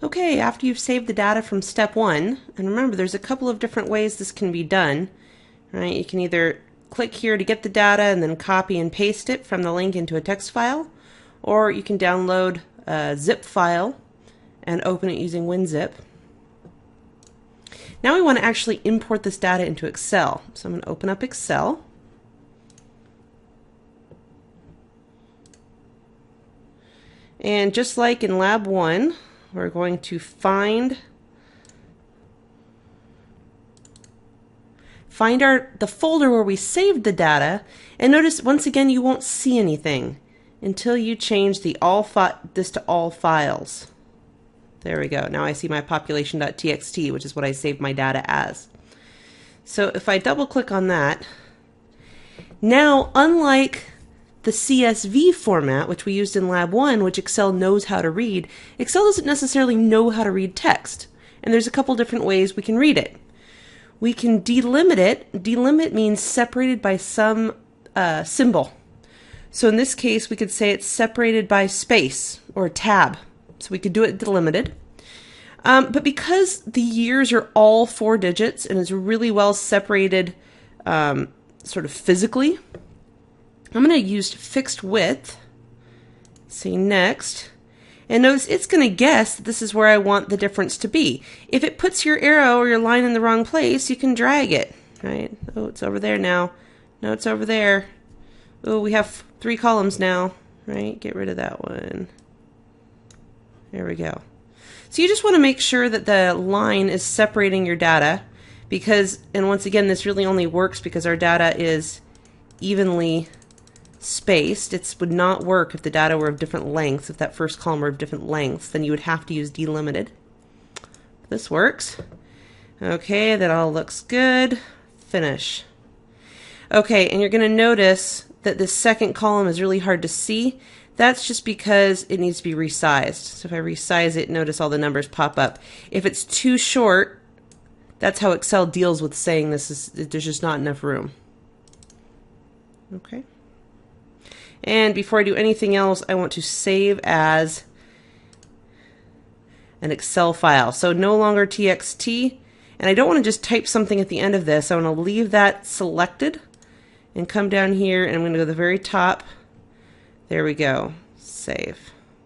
Okay, after you've saved the data from step 1, and remember there's a couple of different ways this can be done, right? You can either click here to get the data and then copy and paste it from the link into a text file, or you can download a zip file and open it using WinZip. Now we want to actually import this data into Excel. So I'm going to open up Excel. And just like in Lab 1, we're going to find the folder where we saved the data, and notice once again you won't see anything until you change this to all files. There we go. Now I see my population.txt, which is what I saved my data as. So if I double click on that, now unlike the CSV format, which we used in Lab 1, which Excel knows how to read, Excel doesn't necessarily know how to read text. And there's a couple different ways we can read it. We can delimit it. Delimit means separated by some symbol. So in this case, we could say it's separated by space or a tab. So we could do it delimited. But because the years are all 4 digits and it's really well separated sort of physically, I'm going to use fixed width, say next, and notice it's going to guess that this is where I want the difference to be. If it puts your arrow or your line in the wrong place, you can drag it, right? Oh, it's over there now. No, it's over there. Oh, we have 3 columns now, right? Get rid of that one. There we go. So you just want to make sure that the line is separating your data because, and once again, this really only works because our data is evenly spaced. It would not work if the data were of different lengths. If that first column were of different lengths, then you would have to use delimited. This works. Okay, that all looks good. Finish. Okay, and you're going to notice that this second column is really hard to see. That's just because it needs to be resized. So if I resize it, notice all the numbers pop up. If it's too short, that's how Excel deals with saying there's just not enough room. Okay. And before I do anything else, I want to save as an Excel file. So no longer txt. And I don't want to just type something at the end of this. I want to leave that selected and come down here and I'm going to go to the very top. There we go. Save.